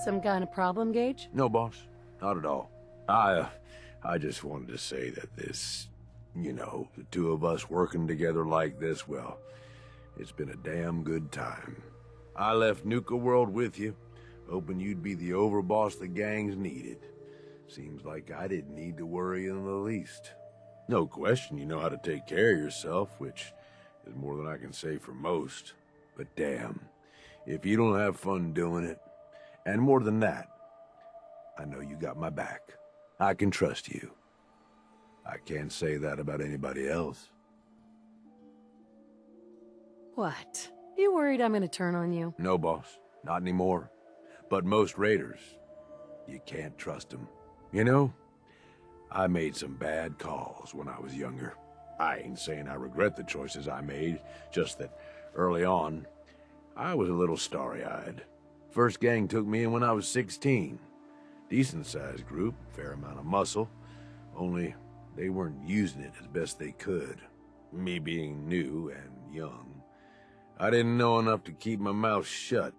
Some kind of problem, Gage? No, boss. Not at all. I just wanted to say that this, the two of us working together like this, well, it's been a damn good time. I left Nuka World with you, hoping you'd be the overboss the gangs needed. Seems like I didn't need to worry in the least. No question you know how to take care of yourself, which is more than I can say for most. But damn, if you don't have fun doing it, and more than that, I know you got my back. I can trust you. I can't say that about anybody else. What? You worried I'm gonna turn on you? No, boss. Not anymore. But most raiders, you can't trust them. You know, I made some bad calls when I was younger. I ain't saying I regret the choices I made, just that early on, I was a little starry-eyed. First gang took me in when I was 16. Decent-sized group, fair amount of muscle, only they weren't using it as best they could. Me being new and young, I didn't know enough to keep my mouth shut.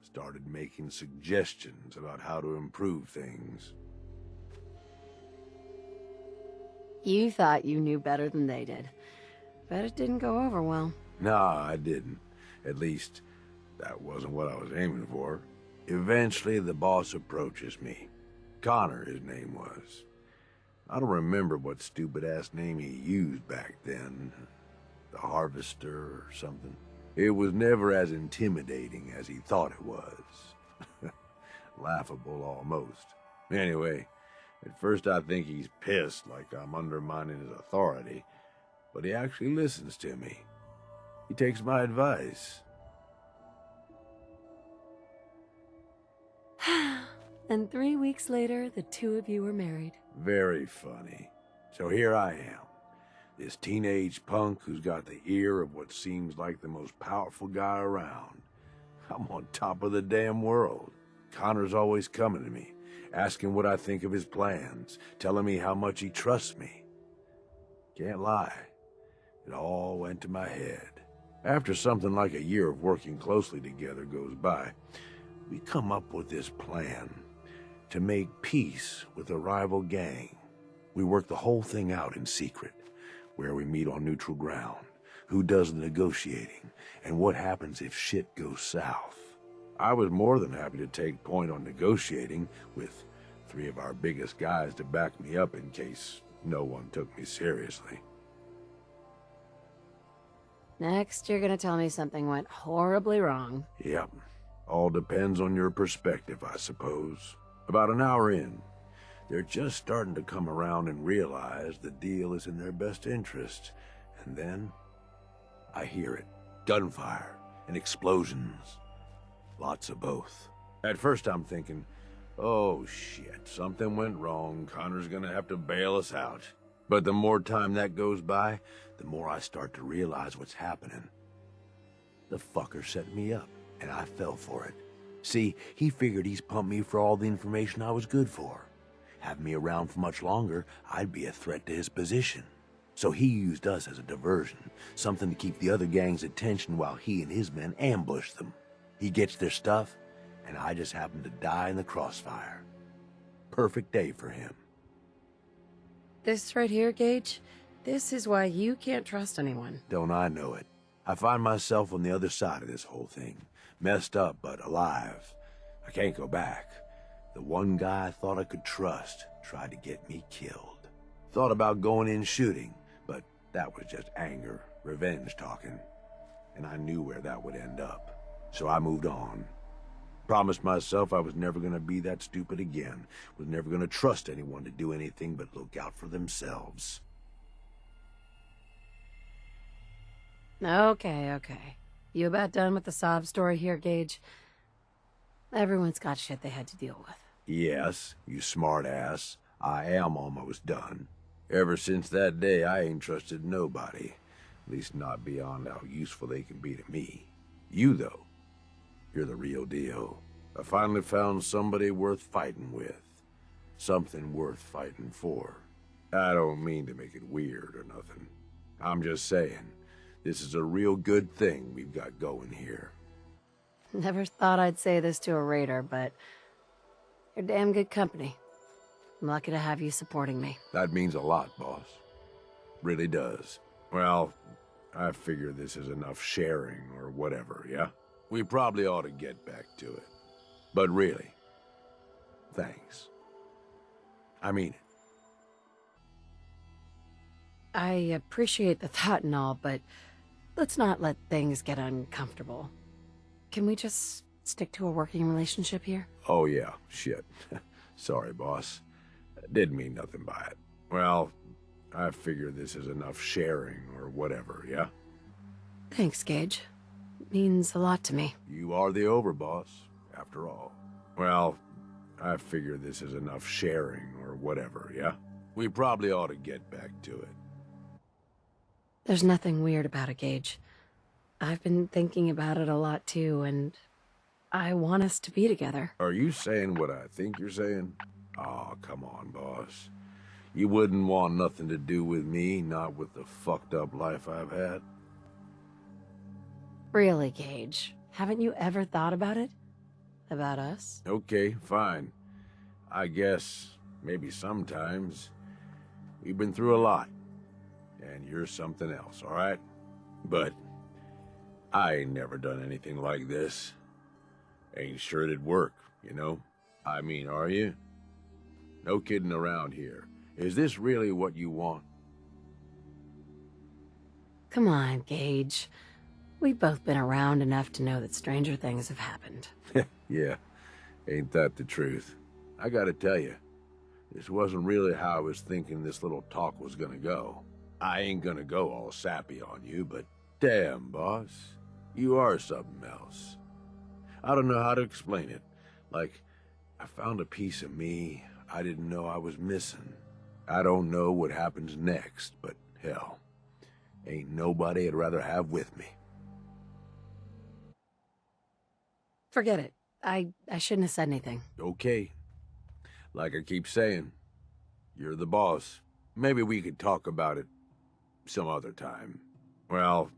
Started making suggestions about how to improve things. You thought you knew better than they did. Bet it didn't go over well. Nah, I didn't. At least, that wasn't what I was aiming for. Eventually, the boss approaches me. Connor, his name was. I don't remember what stupid-ass name he used back then. The Harvester or something. It was never as intimidating as he thought it was. Laughable, almost. Anyway, at first I think he's pissed, like I'm undermining his authority. But he actually listens to me. He takes my advice. And 3 weeks later, the two of you were married. Very funny. So here I am. This teenage punk who's got the ear of what seems like the most powerful guy around. I'm on top of the damn world. Connor's always coming to me, asking what I think of his plans, telling me how much he trusts me. Can't lie, it all went to my head. After something like a year of working closely together goes by, we come up with this plan to make peace with a rival gang. We work the whole thing out in secret, where we meet on neutral ground, who does the negotiating, and what happens if shit goes south. I was more than happy to take point on negotiating, with 3 of our biggest guys to back me up in case no one took me seriously. Next, you're gonna tell me something went horribly wrong. Yep. All depends on your perspective, I suppose. About an hour in, they're just starting to come around and realize the deal is in their best interest. And then, I hear it. Gunfire and explosions. Lots of both. At first I'm thinking, oh shit, something went wrong. Connor's gonna have to bail us out. But the more time that goes by, the more I start to realize what's happening. The fucker set me up, and I fell for it. See, he figured he's pumped me for all the information I was good for. Have me around for much longer, I'd be a threat to his position. So he used us as a diversion, something to keep the other gang's attention while he and his men ambush them. He gets their stuff, and I just happen to die in the crossfire. Perfect day for him. This right here, Gage, this is why you can't trust anyone. Don't I know it? I find myself on the other side of this whole thing. Messed up, but alive. I can't go back. The one guy I thought I could trust tried to get me killed. Thought about going in shooting, but that was just anger, revenge talking. And I knew where that would end up. So I moved on. Promised myself I was never gonna be that stupid again. Was never gonna trust anyone to do anything but look out for themselves. Okay. You about done with the sob story here, Gage? Everyone's got shit they had to deal with. Yes, you smart ass. I am almost done. Ever since that day, I ain't trusted nobody. At least not beyond how useful they can be to me. You, though, you're the real deal. I finally found somebody worth fighting with. Something worth fighting for. I don't mean to make it weird or nothing. I'm just saying, this is a real good thing we've got going here. Never thought I'd say this to a raider, but You're damn good company. I'm lucky to have you supporting me. That means a lot, boss. Really does. Well, I figure this is enough sharing or whatever, yeah? We probably ought to get back to it. But really, thanks. I mean it. I appreciate the thought and all, but let's not let things get uncomfortable. Can we just stick to a working relationship here? Oh yeah, shit. Sorry, boss. Didn't mean nothing by it. Well, I figure this is enough sharing or whatever, yeah? Thanks, Gage. Means a lot to me. You are the overboss, after all. Well, I figure this is enough sharing or whatever, yeah? We probably ought to get back to it. There's nothing weird about it, Gage. I've been thinking about it a lot too, and I want us to be together. Are you saying what I think you're saying? Oh, come on, boss. You wouldn't want nothing to do with me, not with the fucked up life I've had? Really, Gage? Haven't you ever thought about it? About us? Okay, fine. I guess, maybe sometimes. We've been through a lot. And you're something else, all right? But I ain't never done anything like this. Ain't sure it'd work, you know? I mean, are you? No kidding around here. Is this really what you want? Come on, Gage. We've both been around enough to know that stranger things have happened. Yeah, ain't that the truth? I gotta tell you, this wasn't really how I was thinking this little talk was gonna go. I ain't gonna go all sappy on you, but damn, boss, you are something else. I don't know how to explain it. Like, I found a piece of me I didn't know I was missing. I don't know what happens next, but hell, ain't nobody I'd rather have with me. Forget it. I shouldn't have said anything. Okay. Like I keep saying, you're the boss. Maybe we could talk about it some other time. Well,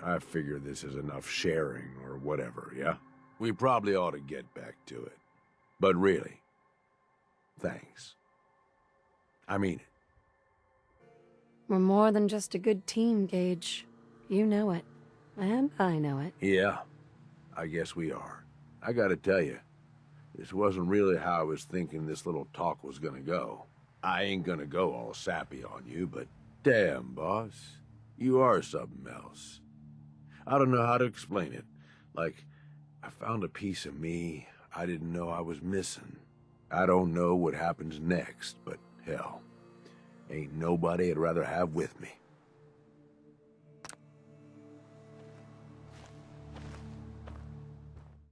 I figure this is enough sharing or whatever, yeah? We probably ought to get back to it. But really, thanks. I mean it. We're more than just a good team, Gage. You know it. And I know it. Yeah, I guess we are. I gotta tell you, this wasn't really how I was thinking this little talk was gonna go. I ain't gonna go all sappy on you, but damn, boss, you are something else. I don't know how to explain it. Like, I found a piece of me I didn't know I was missing. I don't know what happens next, but hell, ain't nobody I'd rather have with me.